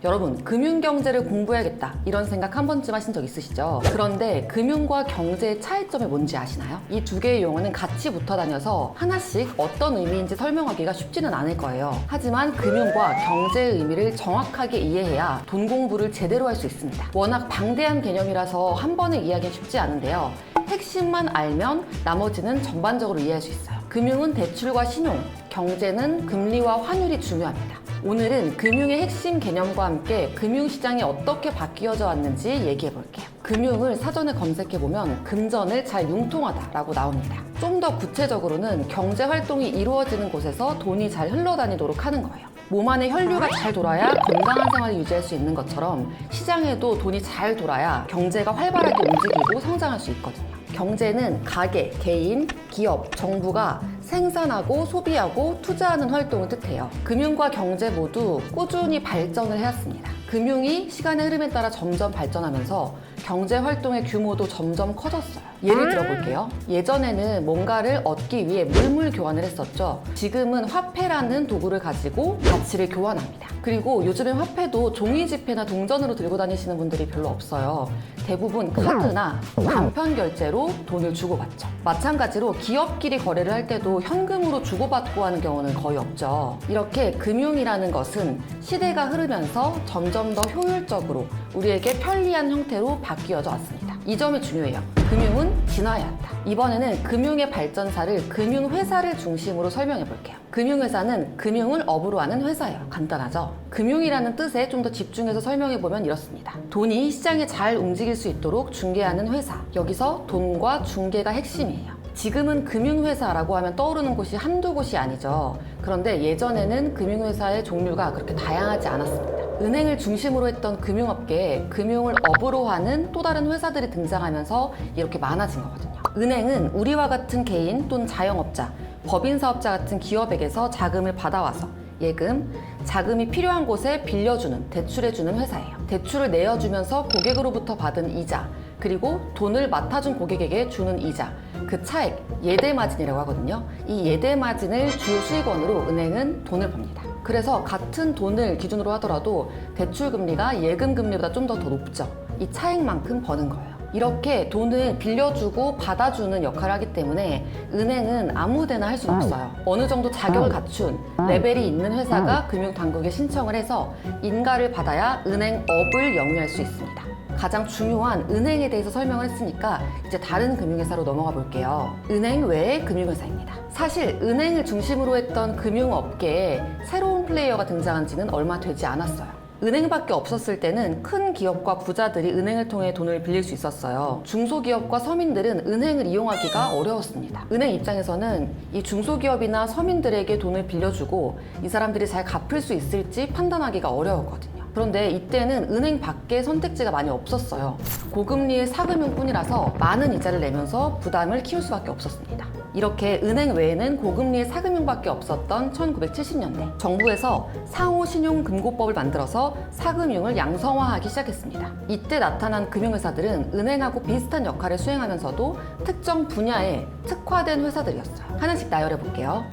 여러분, 금융경제를 공부해야겠다 이런 생각 한 번쯤 하신 적 있으시죠? 그런데 금융과 경제의 차이점이 뭔지 아시나요? 이 두 개의 용어는 같이 붙어 다녀서 하나씩 어떤 의미인지 설명하기가 쉽지는 않을 거예요. 하지만 금융과 경제의 의미를 정확하게 이해해야 돈 공부를 제대로 할 수 있습니다. 워낙 방대한 개념이라서 한 번에 이해하기는 쉽지 않은데요. 핵심만 알면 나머지는 전반적으로 이해할 수 있어요. 금융은 대출과 신용, 경제는 금리와 환율이 중요합니다. 오늘은 금융의 핵심 개념과 함께 금융시장이 어떻게 바뀌어져 왔는지 얘기해 볼게요. 금융을 사전에 검색해보면 금전을 잘 융통하다라고 나옵니다. 좀 더 구체적으로는 경제활동이 이루어지는 곳에서 돈이 잘 흘러다니도록 하는 거예요. 몸 안에 혈류가 잘 돌아야 건강한 생활을 유지할 수 있는 것처럼 시장에도 돈이 잘 돌아야 경제가 활발하게 움직이고 성장할 수 있거든요. 경제는 가계, 개인, 기업, 정부가 생산하고 소비하고 투자하는 활동을 뜻해요. 금융과 경제 모두 꾸준히 발전을 해왔습니다. 금융이 시간의 흐름에 따라 점점 발전하면서 경제 활동의 규모도 점점 커졌어요. 예를 들어볼게요. 예전에는 뭔가를 얻기 위해 물물 교환을 했었죠. 지금은 화폐라는 도구를 가지고 가치를 교환합니다. 그리고 요즘엔 화폐도 종이 지폐나 동전으로 들고 다니시는 분들이 별로 없어요. 대부분 카드나 간편 결제로 돈을 주고받죠. 마찬가지로 기업끼리 거래를 할 때도 현금으로 주고받고 하는 경우는 거의 없죠. 이렇게 금융이라는 것은 시대가 흐르면서 점점 더 효율적으로 우리에게 편리한 형태로 바뀌어져 왔습니다. 이 점이 중요해요. 금융은 진화해야 한다. 이번에는 금융의 발전사를 금융회사를 중심으로 설명해 볼게요. 금융회사는 금융을 업으로 하는 회사예요. 간단하죠? 금융이라는 뜻에 좀 더 집중해서 설명해 보면 이렇습니다. 돈이 시장에 잘 움직일 수 있도록 중개하는 회사. 여기서 돈과 중개가 핵심이에요. 지금은 금융회사라고 하면 떠오르는 곳이 한두 곳이 아니죠. 그런데 예전에는 금융회사의 종류가 그렇게 다양하지 않았습니다. 은행을 중심으로 했던 금융업계에 금융을 업으로 하는 또 다른 회사들이 등장하면서 이렇게 많아진 거거든요. 은행은 우리와 같은 개인 또는 자영업자, 법인사업자 같은 기업에게서 자금을 받아와서 예금, 자금이 필요한 곳에 빌려주는, 대출해주는 회사예요. 대출을 내어주면서 고객으로부터 받은 이자, 그리고 돈을 맡아준 고객에게 주는 이자, 그 차액, 예대마진이라고 하거든요. 이 예대마진을 주요 수익원으로 은행은 돈을 법니다. 그래서 같은 돈을 기준으로 하더라도 대출금리가 예금금리보다 좀 더 높죠. 이 차액만큼 버는 거예요. 이렇게 돈을 빌려주고 받아주는 역할을 하기 때문에 은행은 아무 데나 할 수는 없어요. 어느 정도 자격을 갖춘 레벨이 있는 회사가 금융당국에 신청을 해서 인가를 받아야 은행업을 영위할 수 있습니다. 가장 중요한 은행에 대해서 설명을 했으니까 이제 다른 금융회사로 넘어가 볼게요. 은행 외의 금융회사입니다. 사실 은행을 중심으로 했던 금융업계에 새로운 플레이어가 등장한 지는 얼마 되지 않았어요. 은행밖에 없었을 때는 큰 기업과 부자들이 은행을 통해 돈을 빌릴 수 있었어요. 중소기업과 서민들은 은행을 이용하기가 어려웠습니다. 은행 입장에서는 이 중소기업이나 서민들에게 돈을 빌려주고 이 사람들이 잘 갚을 수 있을지 판단하기가 어려웠거든요. 그런데 이때는 은행 밖에 선택지가 많이 없었어요. 고금리의 사금융뿐이라서 많은 이자를 내면서 부담을 키울 수밖에 없었습니다. 이렇게 은행 외에는 고금리의 사금융밖에 없었던 1970년대 정부에서 상호신용금고법을 만들어서 사금융을 양성화하기 시작했습니다. 이때 나타난 금융회사들은 은행하고 비슷한 역할을 수행하면서도 특정 분야에 특화된 회사들이었어요. 하나씩 나열해 볼게요.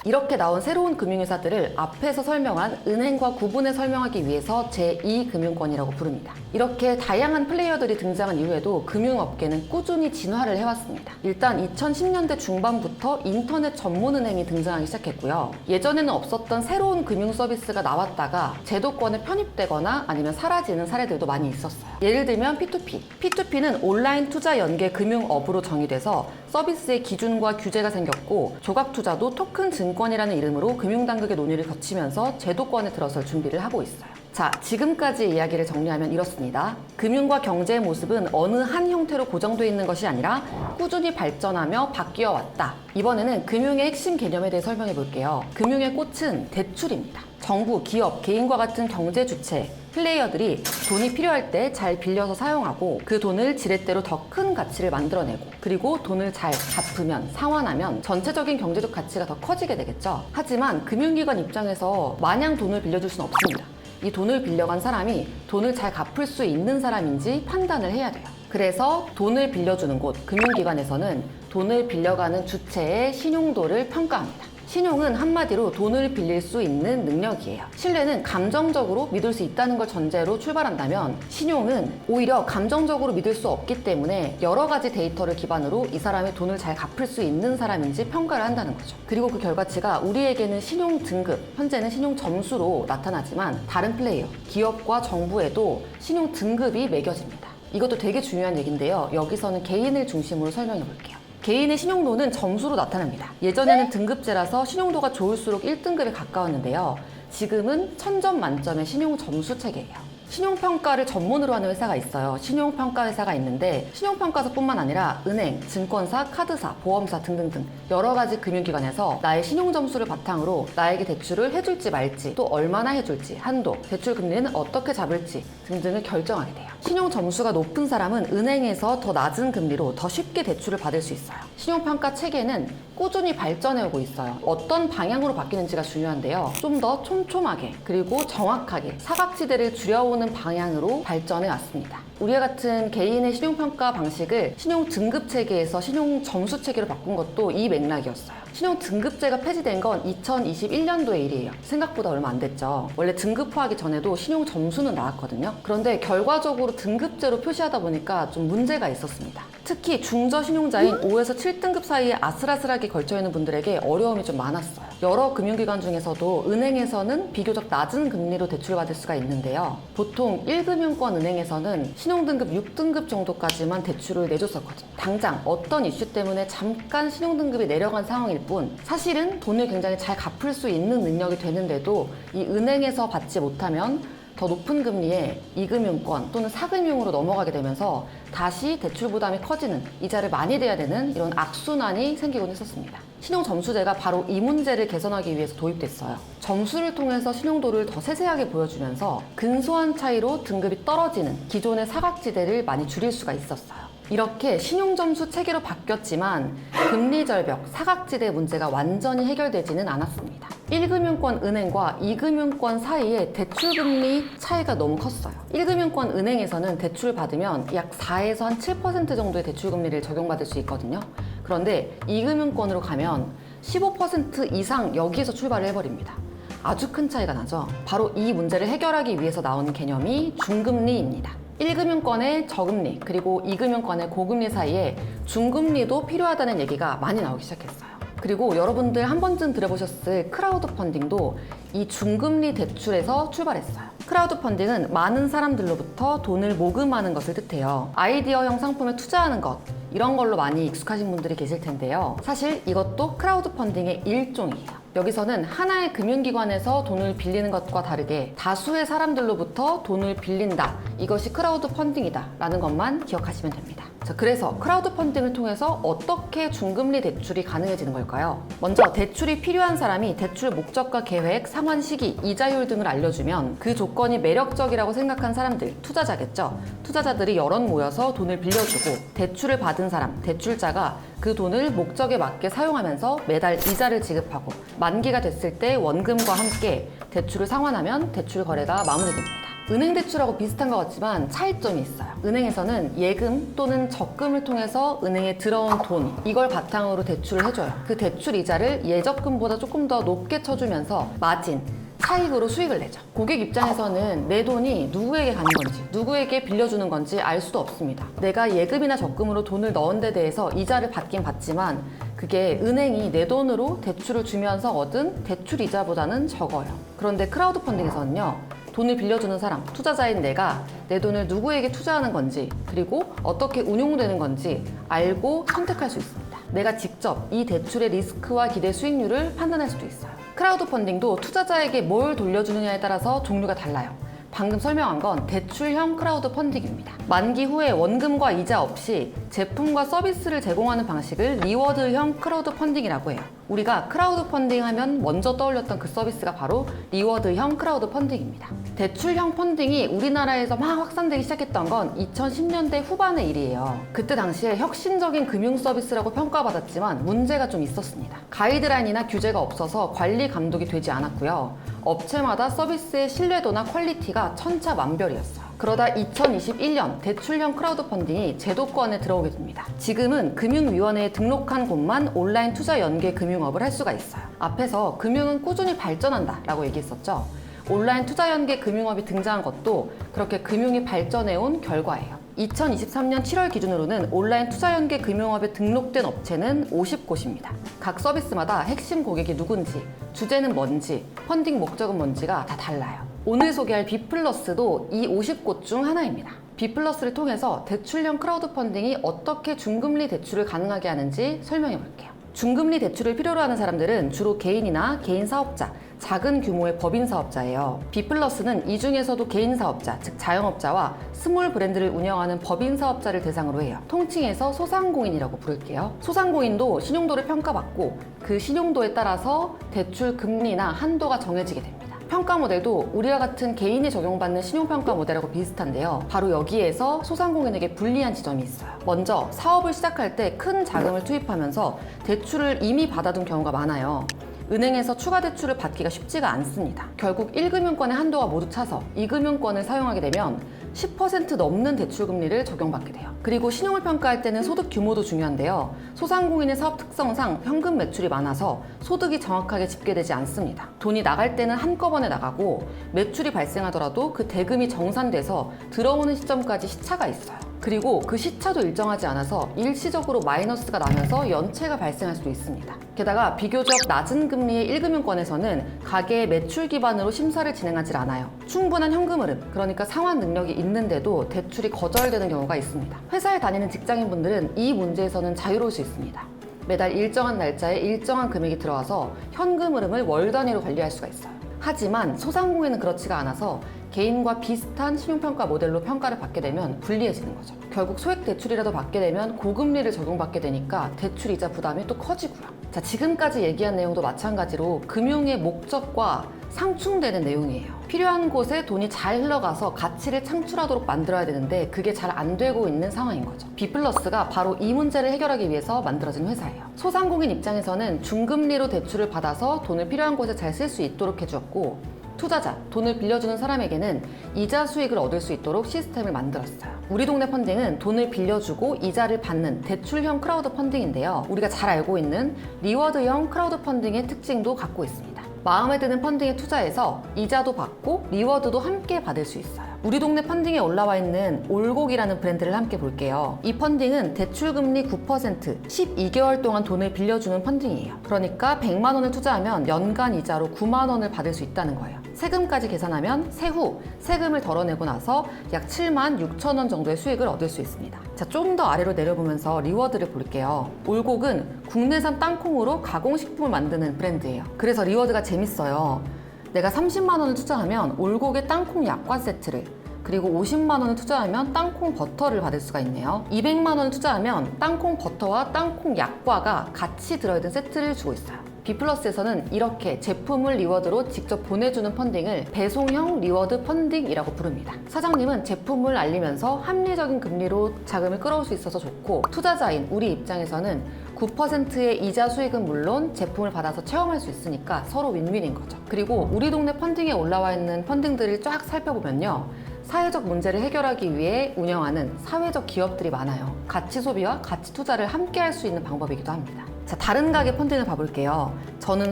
이렇게 나온 새로운 금융회사들을 앞에서 설명한 은행과 구분해 설명하기 위해서 제2금융권이라고 부릅니다. 이렇게 다양한 플레이어들이 등장한 이후에도 금융업계는 꾸준히 진화를 해왔습니다. 일단 2010년대 중반부터 인터넷 전문은행이 등장하기 시작했고요. 예전에는 없었던 새로운 금융 서비스가 나왔다가 제도권에 편입되거나 아니면 사라지는 사례들도 많이 있었어요. 예를 들면 P2P. P2P는 온라인 투자 연계 금융업으로 정의돼서 서비스의 기준과 규제가 생겼고 조각투자도 토큰 증권이라는 이름으로 금융당국의 논의를 거치면서 제도권에 들어설 준비를 하고 있어요. 자, 지금까지 이야기를 정리하면 이렇습니다. 금융과 경제의 모습은 어느 한 형태로 고정되어 있는 것이 아니라 꾸준히 발전하며 바뀌어 왔다. 이번에는 금융의 핵심 개념에 대해 설명해 볼게요. 금융의 꽃은 대출입니다. 정부, 기업, 개인과 같은 경제 주체, 플레이어들이 돈이 필요할 때 잘 빌려서 사용하고 그 돈을 지렛대로 더 큰 가치를 만들어내고 그리고 돈을 잘 갚으면, 상환하면 전체적인 경제적 가치가 더 커지게 되겠죠. 하지만 금융기관 입장에서 마냥 돈을 빌려줄 수는 없습니다. 이 돈을 빌려간 사람이 돈을 잘 갚을 수 있는 사람인지 판단을 해야 돼요. 그래서 돈을 빌려주는 곳, 금융기관에서는 돈을 빌려가는 주체의 신용도를 평가합니다. 신용은 한마디로 돈을 빌릴 수 있는 능력이에요. 신뢰는 감정적으로 믿을 수 있다는 걸 전제로 출발한다면 신용은 오히려 감정적으로 믿을 수 없기 때문에 여러 가지 데이터를 기반으로 이 사람이 돈을 잘 갚을 수 있는 사람인지 평가를 한다는 거죠. 그리고 그 결과치가 우리에게는 신용 등급, 현재는 신용 점수로 나타나지만 다른 플레이어, 기업과 정부에도 신용 등급이 매겨집니다. 이것도 되게 중요한 얘기인데요. 여기서는 개인을 중심으로 설명해 볼게요. 개인의 신용도는 점수로 나타납니다. 예전에는 등급제라서 신용도가 좋을수록 1등급에 가까웠는데요. 지금은 1000점 만점의 신용 점수 체계예요. 신용평가를 전문으로 하는 회사가 있어요. 신용평가 회사가 있는데 신용평가사뿐만 아니라 은행, 증권사, 카드사, 보험사 등등등 여러 가지 금융기관에서 나의 신용 점수를 바탕으로 나에게 대출을 해줄지 말지, 또 얼마나 해줄지, 한도, 대출 금리는 어떻게 잡을지 등등을 결정하게 돼요. 신용 점수가 높은 사람은 은행에서 더 낮은 금리로 더 쉽게 대출을 받을 수 있어요. 신용평가 체계는 꾸준히 발전해오고 있어요. 어떤 방향으로 바뀌는지가 중요한데요. 좀 더 촘촘하게 그리고 정확하게 사각지대를 줄여오는 방향으로 발전해 왔습니다. 우리와 같은 개인의 신용평가 방식을 신용 등급 체계에서 신용 점수 체계로 바꾼 것도 이 맥락이었어요. 신용 등급제가 폐지된 건 2021년도의 일이에요. 생각보다 얼마 안 됐죠. 원래 등급화하기 전에도 신용 점수는 나왔거든요. 그런데 결과적으로 등급제로 표시하다 보니까 좀 문제가 있었습니다. 특히 중저 신용자인 5에서 7등급 사이에 아슬아슬하게 걸쳐있는 분들에게 어려움이 좀 많았어요. 여러 금융기관 중에서도 은행에서는 비교적 낮은 금리로 대출받을 수가 있는데요. 보통 1금융권 은행에서는 신용등급 6등급 정도까지만 대출을 내줬었거든요. 당장 어떤 이슈 때문에 잠깐 신용등급이 내려간 상황일 뿐 사실은 돈을 굉장히 잘 갚을 수 있는 능력이 되는데도 이 은행에서 받지 못하면 더 높은 금리에 2금융권 또는 4금융으로 넘어가게 되면서 다시 대출 부담이 커지는, 이자를 많이 대야 되는 이런 악순환이 생기곤 했었습니다. 신용 점수제가 바로 이 문제를 개선하기 위해서 도입됐어요. 점수를 통해서 신용도를 더 세세하게 보여주면서 근소한 차이로 등급이 떨어지는 기존의 사각지대를 많이 줄일 수가 있었어요. 이렇게 신용점수 체계로 바뀌었지만 금리 절벽, 사각지대 문제가 완전히 해결되지는 않았습니다. 1금융권 은행과 2금융권 사이에 대출금리 차이가 너무 컸어요. 1금융권 은행에서는 대출 받으면 약 4에서 한 7% 정도의 대출금리를 적용받을 수 있거든요. 그런데 2금융권으로 가면 15% 이상 여기에서 출발을 해버립니다. 아주 큰 차이가 나죠. 바로 이 문제를 해결하기 위해서 나온 개념이 중금리입니다. 1금융권의 저금리 그리고 2금융권의 고금리 사이에 중금리도 필요하다는 얘기가 많이 나오기 시작했어요. 그리고 여러분들 한 번쯤 들어보셨을 크라우드 펀딩도 이 중금리 대출에서 출발했어요. 크라우드 펀딩은 많은 사람들로부터 돈을 모금하는 것을 뜻해요. 아이디어형 상품에 투자하는 것, 이런 걸로 많이 익숙하신 분들이 계실 텐데요. 사실 이것도 크라우드 펀딩의 일종이에요. 여기서는 하나의 금융기관에서 돈을 빌리는 것과 다르게 다수의 사람들로부터 돈을 빌린다. 이것이 크라우드 펀딩이다 라는 것만 기억하시면 됩니다. 자, 그래서 크라우드 펀딩을 통해서 어떻게 중금리 대출이 가능해지는 걸까요? 먼저 대출이 필요한 사람이 대출 목적과 계획, 상환 시기, 이자율 등을 알려주면 그 조건이 매력적이라고 생각한 사람들, 투자자겠죠. 투자자들이 여럿 모여서 돈을 빌려주고 대출을 받은 사람, 대출자가 그 돈을 목적에 맞게 사용하면서 매달 이자를 지급하고 만기가 됐을 때 원금과 함께 대출을 상환하면 대출 거래가 마무리됩니다. 은행 대출하고 비슷한 것 같지만 차이점이 있어요. 은행에서는 예금 또는 적금을 통해서 은행에 들어온 돈, 이걸 바탕으로 대출을 해줘요. 그 대출 이자를 예적금보다 조금 더 높게 쳐주면서 마진, 차익으로 수익을 내죠. 고객 입장에서는 내 돈이 누구에게 가는 건지, 누구에게 빌려주는 건지 알 수도 없습니다. 내가 예금이나 적금으로 돈을 넣은 데 대해서 이자를 받긴 받지만 그게 은행이 내 돈으로 대출을 주면서 얻은 대출 이자보다는 적어요. 그런데 크라우드 펀딩에서는요, 돈을 빌려주는 사람, 투자자인 내가 내 돈을 누구에게 투자하는 건지 그리고 어떻게 운용되는 건지 알고 선택할 수 있습니다. 내가 직접 이 대출의 리스크와 기대 수익률을 판단할 수도 있어요. 크라우드 펀딩도 투자자에게 뭘 돌려주느냐에 따라서 종류가 달라요. 방금 설명한 건 대출형 크라우드 펀딩입니다. 만기 후에 원금과 이자 없이 제품과 서비스를 제공하는 방식을 리워드형 크라우드 펀딩이라고 해요. 우리가 크라우드 펀딩 하면 먼저 떠올렸던 그 서비스가 바로 리워드형 크라우드 펀딩입니다. 대출형 펀딩이 우리나라에서 막 확산되기 시작했던 건 2010년대 후반의 일이에요. 그때 당시에 혁신적인 금융 서비스라고 평가받았지만 문제가 좀 있었습니다. 가이드라인이나 규제가 없어서 관리 감독이 되지 않았고요. 업체마다 서비스의 신뢰도나 퀄리티가 천차만별이었어요. 그러다 2021년 대출형 크라우드 펀딩이 제도권에 들어오게 됩니다. 지금은 금융위원회에 등록한 곳만 온라인 투자 연계 금융업을 할 수가 있어요. 앞에서 금융은 꾸준히 발전한다 라고 얘기했었죠. 온라인 투자 연계 금융업이 등장한 것도 그렇게 금융이 발전해온 결과예요. 2023년 7월 기준으로는 온라인 투자 연계 금융업에 등록된 업체는 50곳입니다. 각 서비스마다 핵심 고객이 누군지, 주제는 뭔지, 펀딩 목적은 뭔지가 다 달라요. 오늘 소개할 비플러스도 이 50곳 중 하나입니다. 비플러스를 통해서 대출형 크라우드 펀딩이 어떻게 중금리 대출을 가능하게 하는지 설명해 볼게요. 중금리 대출을 필요로 하는 사람들은 주로 개인이나 개인 사업자, 작은 규모의 법인 사업자예요. 비플러스는 이 중에서도 개인 사업자, 즉 자영업자와 스몰 브랜드를 운영하는 법인 사업자를 대상으로 해요. 통칭해서 소상공인이라고 부를게요. 소상공인도 신용도를 평가받고 그 신용도에 따라서 대출 금리나 한도가 정해지게 됩니다. 평가 모델도 우리와 같은 개인이 적용받는 신용평가 모델하고 비슷한데요. 바로 여기에서 소상공인에게 불리한 지점이 있어요. 먼저 사업을 시작할 때 큰 자금을 투입하면서 대출을 이미 받아둔 경우가 많아요. 은행에서 추가 대출을 받기가 쉽지가 않습니다. 결국 1금융권의 한도가 모두 차서 2금융권을 사용하게 되면 10% 넘는 대출 금리를 적용받게 돼요. 그리고 신용을 평가할 때는 소득 규모도 중요한데요. 소상공인의 사업 특성상 현금 매출이 많아서 소득이 정확하게 집계되지 않습니다. 돈이 나갈 때는 한꺼번에 나가고 매출이 발생하더라도 그 대금이 정산돼서 들어오는 시점까지 시차가 있어요. 그리고 그 시차도 일정하지 않아서 일시적으로 마이너스가 나면서 연체가 발생할 수도 있습니다. 게다가 비교적 낮은 금리의 1금융권에서는 가계의 매출 기반으로 심사를 진행하지 않아요. 충분한 현금 흐름, 그러니까 상환 능력이 있는데도 대출이 거절되는 경우가 있습니다. 회사에 다니는 직장인분들은 이 문제에서는 자유로울 수 있습니다. 매달 일정한 날짜에 일정한 금액이 들어와서 현금 흐름을 월 단위로 관리할 수가 있어요. 하지만 소상공인은 그렇지가 않아서 개인과 비슷한 신용평가 모델로 평가를 받게 되면 불리해지는 거죠. 결국 소액 대출이라도 받게 되면 고금리를 적용받게 되니까 대출 이자 부담이 또 커지고요. 자, 지금까지 얘기한 내용도 마찬가지로 금융의 목적과 상충되는 내용이에요. 필요한 곳에 돈이 잘 흘러가서 가치를 창출하도록 만들어야 되는데 그게 잘 안 되고 있는 상황인 거죠. 비플러스가 바로 이 문제를 해결하기 위해서 만들어진 회사예요. 소상공인 입장에서는 중금리로 대출을 받아서 돈을 필요한 곳에 잘 쓸 수 있도록 해주었고, 투자자, 돈을 빌려주는 사람에게는 이자 수익을 얻을 수 있도록 시스템을 만들었어요. 우리 동네 펀딩은 돈을 빌려주고 이자를 받는 대출형 크라우드 펀딩인데요. 우리가 잘 알고 있는 리워드형 크라우드 펀딩의 특징도 갖고 있습니다. 마음에 드는 펀딩에 투자해서 이자도 받고 리워드도 함께 받을 수 있어요. 우리 동네 펀딩에 올라와 있는 올곡이라는 브랜드를 함께 볼게요. 이 펀딩은 대출금리 9%, 12개월 동안 돈을 빌려주는 펀딩이에요. 그러니까 100만 원을 투자하면 연간 이자로 9만 원을 받을 수 있다는 거예요. 세금까지 계산하면 세후 세금을 덜어내고 나서 약 7만 6천 원 정도의 수익을 얻을 수 있습니다. 자, 좀 더 아래로 내려보면서 리워드를 볼게요. 올곡은 국내산 땅콩으로 가공식품을 만드는 브랜드예요. 그래서 리워드가 재밌어요. 내가 30만 원을 투자하면 올곡의 땅콩 약과 세트를, 그리고 50만 원을 투자하면 땅콩 버터를 받을 수가 있네요. 200만 원을 투자하면 땅콩 버터와 땅콩 약과가 같이 들어있는 세트를 주고 있어요. 비플러스에서는 이렇게 제품을 리워드로 직접 보내주는 펀딩을 배송형 리워드 펀딩이라고 부릅니다. 사장님은 제품을 알리면서 합리적인 금리로 자금을 끌어올 수 있어서 좋고, 투자자인 우리 입장에서는 9%의 이자 수익은 물론 제품을 받아서 체험할 수 있으니까 서로 윈윈인 거죠. 그리고 우리 동네 펀딩에 올라와 있는 펀딩들을 쫙 살펴보면요, 사회적 문제를 해결하기 위해 운영하는 사회적 기업들이 많아요. 가치 소비와 가치 투자를 함께 할 수 있는 방법이기도 합니다. 자, 다른 가게 펀딩을 봐볼게요. 저는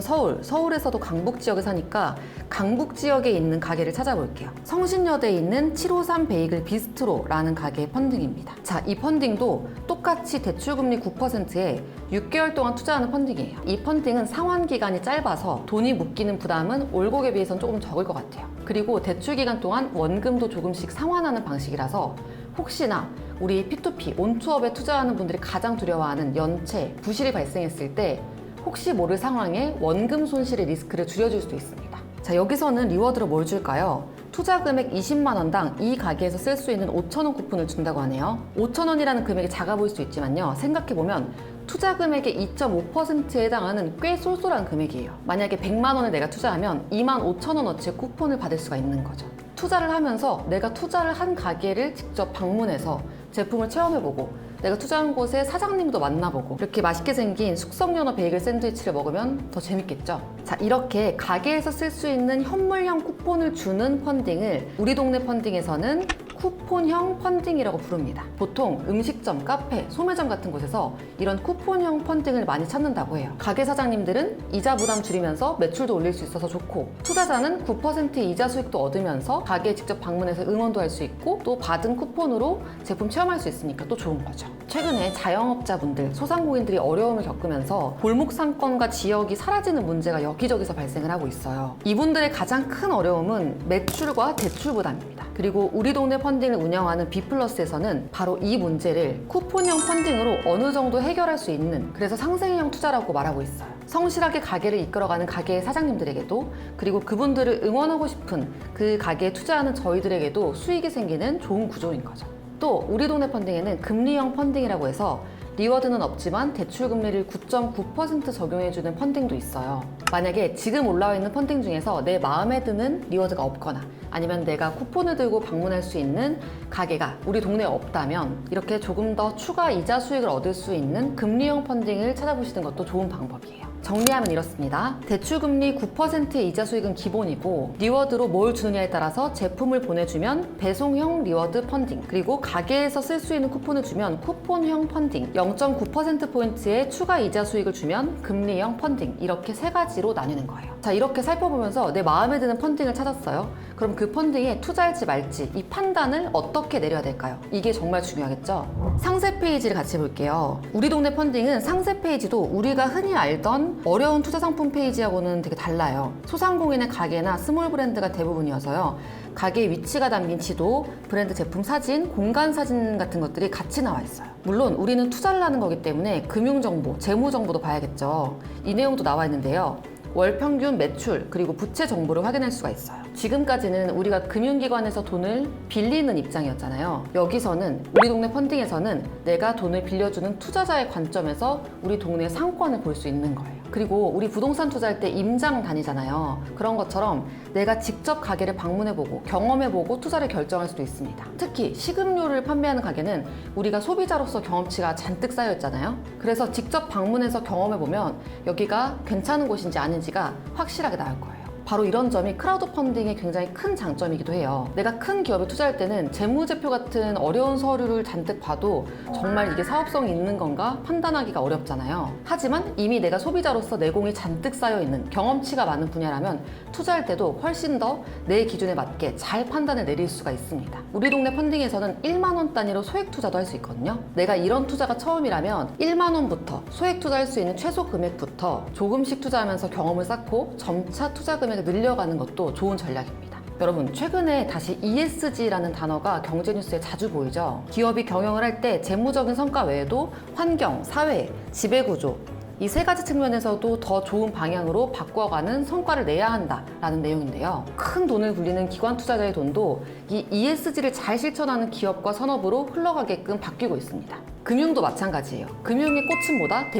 서울에서도 강북 지역에 사니까 강북 지역에 있는 가게를 찾아볼게요. 성신여대에 있는 753 베이글 비스트로라는 가게의 펀딩입니다. 자, 이 펀딩도 똑같이 대출금리 9%에 6개월 동안 투자하는 펀딩이에요. 이 펀딩은 상환 기간이 짧아서 돈이 묶이는 부담은 올곡에 비해서는 조금 적을 것 같아요. 그리고 대출 기간 동안 원금도 조금씩 상환하는 방식이라서 혹시나 우리 P2P, 온투업에 투자하는 분들이 가장 두려워하는 연체, 부실이 발생했을 때 혹시 모를 상황에 원금 손실의 리스크를 줄여줄 수도 있습니다. 자, 여기서는 리워드로 뭘 줄까요? 투자 금액 20만 원당 이 가게에서 쓸 수 있는 5천 원 쿠폰을 준다고 하네요. 5천 원이라는 금액이 작아 보일 수 있지만요, 생각해보면 투자 금액의 2.5%에 해당하는 꽤 쏠쏠한 금액이에요. 만약에 100만 원을 내가 투자하면 2만 5천 원어치의 쿠폰을 받을 수가 있는 거죠. 투자를 하면서 내가 투자를 한 가게를 직접 방문해서 제품을 체험해보고, 내가 투자한 곳의 사장님도 만나보고, 이렇게 맛있게 생긴 숙성연어 베이글 샌드위치를 먹으면 더 재밌겠죠? 자, 이렇게 가게에서 쓸 수 있는 현물형 쿠폰을 주는 펀딩을 우리 동네 펀딩에서는 쿠폰형 펀딩이라고 부릅니다. 보통 음식점, 카페, 소매점 같은 곳에서 이런 쿠폰형 펀딩을 많이 찾는다고 해요. 가게 사장님들은 이자 부담 줄이면서 매출도 올릴 수 있어서 좋고, 투자자는 9% 이자 수익도 얻으면서 가게에 직접 방문해서 응원도 할 수 있고, 또 받은 쿠폰으로 제품 체험할 수 있으니까 또 좋은 거죠. 최근에 자영업자분들, 소상공인들이 어려움을 겪으면서 골목 상권과 지역이 사라지는 문제가 여기저기서 발생을 하고 있어요. 이분들의 가장 큰 어려움은 매출과 대출 부담입니다. 그리고 우리 동네 펀딩을 운영하는 비플러스에서는 바로 이 문제를 쿠폰형 펀딩으로 어느 정도 해결할 수 있는, 그래서 상생형 투자라고 말하고 있어요. 성실하게 가게를 이끌어가는 가게 사장님들에게도, 그리고 그분들을 응원하고 싶은 그 가게에 투자하는 저희들에게도 수익이 생기는 좋은 구조인 거죠. 또 우리 동네 펀딩에는 금리형 펀딩이라고 해서 리워드는 없지만 대출 금리를 9.9% 적용해주는 펀딩도 있어요. 만약에 지금 올라와 있는 펀딩 중에서 내 마음에 드는 리워드가 없거나, 아니면 내가 쿠폰을 들고 방문할 수 있는 가게가 우리 동네에 없다면, 이렇게 조금 더 추가 이자 수익을 얻을 수 있는 금리형 펀딩을 찾아보시는 것도 좋은 방법이에요. 정리하면 이렇습니다. 대출금리 9%의 이자 수익은 기본이고, 리워드로 뭘 주느냐에 따라서 제품을 보내주면 배송형 리워드 펀딩, 그리고 가게에서 쓸 수 있는 쿠폰을 주면 쿠폰형 펀딩, 0.9%포인트의 추가 이자 수익을 주면 금리형 펀딩, 이렇게 세 가지로 나뉘는 거예요. 자, 이렇게 살펴보면서 내 마음에 드는 펀딩을 찾았어요. 그럼 그 펀딩에 투자할지 말지, 이 판단을 어떻게 내려야 될까요? 이게 정말 중요하겠죠? 상세 페이지를 같이 볼게요. 우리 동네 펀딩은 상세 페이지도 우리가 흔히 알던 어려운 투자 상품 페이지하고는 되게 달라요. 소상공인의 가게나 스몰 브랜드가 대부분이어서요. 가게의 위치가 담긴 지도, 브랜드 제품 사진, 공간 사진 같은 것들이 같이 나와 있어요. 물론 우리는 투자를 하는 거기 때문에 금융정보, 재무정보도 봐야겠죠. 이 내용도 나와 있는데요. 월 평균 매출, 그리고 부채 정보를 확인할 수가 있어요. 지금까지는 우리가 금융기관에서 돈을 빌리는 입장이었잖아요. 여기서는 우리 동네 펀딩에서는 내가 돈을 빌려주는 투자자의 관점에서 우리 동네 상권을 볼 수 있는 거예요. 그리고 우리 부동산 투자할 때 임장 다니잖아요. 그런 것처럼 내가 직접 가게를 방문해보고 경험해보고 투자를 결정할 수도 있습니다. 특히 식음료를 판매하는 가게는 우리가 소비자로서 경험치가 잔뜩 쌓여 있잖아요. 그래서 직접 방문해서 경험해보면 여기가 괜찮은 곳인지 아닌지가 확실하게 나올 거예요. 바로 이런 점이 크라우드 펀딩의 굉장히 큰 장점이기도 해요. 내가 큰 기업에 투자할 때는 재무제표 같은 어려운 서류를 잔뜩 봐도 정말 이게 사업성이 있는 건가 판단하기가 어렵잖아요. 하지만 이미 내가 소비자로서 내공이 잔뜩 쌓여있는 경험치가 많은 분야라면 투자할 때도 훨씬 더 내 기준에 맞게 잘 판단을 내릴 수가 있습니다. 우리 동네 펀딩에서는 1만 원 단위로 소액 투자도 할 수 있거든요. 내가 이런 투자가 처음이라면 1만 원부터 소액 투자할 수 있는 최소 금액부터 조금씩 투자하면서 경험을 쌓고 점차 투자 금액을 늘려가는 것도 좋은 전략입니다. 여러분, 최근에 다시 ESG라는 단어가 경제 뉴스에 자주 보이죠? 기업이 경영을 할 때 재무적인 성과 외에도 환경, 사회, 지배구조, 이 세 가지 측면에서도 더 좋은 방향으로 바꿔가는 성과를 내야 한다라는 내용인데요. 큰 돈을 굴리는 기관 투자자의 돈도 이 ESG를 잘 실천하는 기업과 산업으로 흘러가게끔 바뀌고 있습니다. 금융도 마찬가지예요. 금융의 꽃은 뭐다?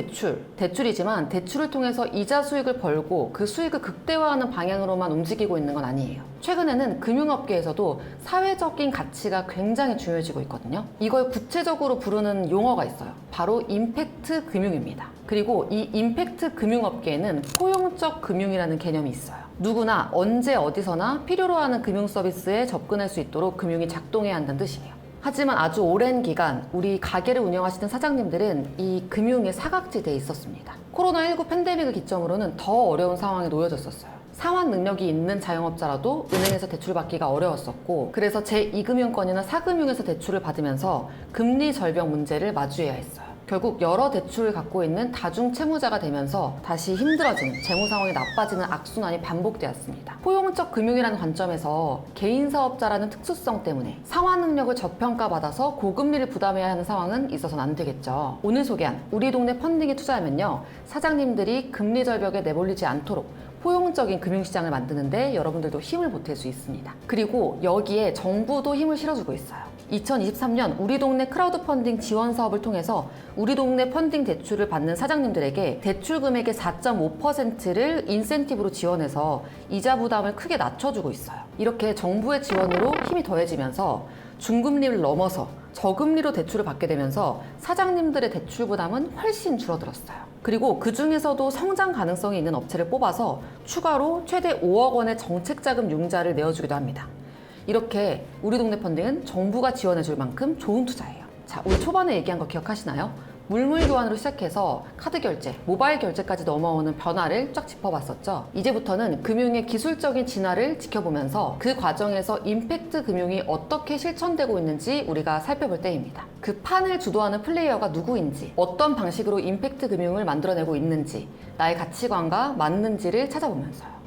대출이지만 대출을 통해서 이자 수익을 벌고 그 수익을 극대화하는 방향으로만 움직이고 있는 건 아니에요. 최근에는 금융업계에서도 사회적인 가치가 굉장히 중요해지고 있거든요. 이걸 구체적으로 부르는 용어가 있어요. 바로 임팩트 금융입니다. 그리고 이 임팩트 금융업계에는 포용적 금융이라는 개념이 있어요. 누구나 언제 어디서나 필요로 하는 금융 서비스에 접근할 수 있도록 금융이 작동해야 한다는 뜻이에요. 하지만 아주 오랜 기간 우리 가게를 운영하시는 사장님들은 이 금융의 사각지대에 있었습니다. 코로나19 팬데믹을 기점으로는 더 어려운 상황에 놓여졌었어요. 상환 능력이 있는 자영업자라도 은행에서 대출받기가 어려웠었고, 그래서 제2금융권이나 4금융에서 대출을 받으면서 금리 절벽 문제를 마주해야 했어요. 결국 여러 대출을 갖고 있는 다중 채무자가 되면서 다시 힘들어지는, 재무 상황이 나빠지는 악순환이 반복되었습니다. 포용적 금융이라는 관점에서 개인 사업자라는 특수성 때문에 상환 능력을 저평가받아서 고금리를 부담해야 하는 상황은 있어서는 안 되겠죠. 오늘 소개한 우리 동네 펀딩에 투자하면요, 사장님들이 금리 절벽에 내몰리지 않도록 포용적인 금융시장을 만드는데 여러분들도 힘을 보탤 수 있습니다. 그리고 여기에 정부도 힘을 실어주고 있어요. 2023년 우리 동네 크라우드 펀딩 지원 사업을 통해서 우리 동네 펀딩 대출을 받는 사장님들에게 대출 금액의 4.5%를 인센티브로 지원해서 이자 부담을 크게 낮춰주고 있어요. 이렇게 정부의 지원으로 힘이 더해지면서 중금리를 넘어서 저금리로 대출을 받게 되면서 사장님들의 대출 부담은 훨씬 줄어들었어요. 그리고 그 중에서도 성장 가능성이 있는 업체를 뽑아서 추가로 최대 5억 원의 정책자금 융자를 내어주기도 합니다. 이렇게 우리 동네 펀딩은 정부가 지원해줄 만큼 좋은 투자예요. 자, 우리 초반에 얘기한 거 기억하시나요? 물물 교환으로 시작해서 카드 결제, 모바일 결제까지 넘어오는 변화를 쫙 짚어봤었죠. 이제부터는 금융의 기술적인 진화를 지켜보면서 그 과정에서 임팩트 금융이 어떻게 실천되고 있는지 우리가 살펴볼 때입니다. 그 판을 주도하는 플레이어가 누구인지, 어떤 방식으로 임팩트 금융을 만들어내고 있는지, 나의 가치관과 맞는지를 찾아보면서요.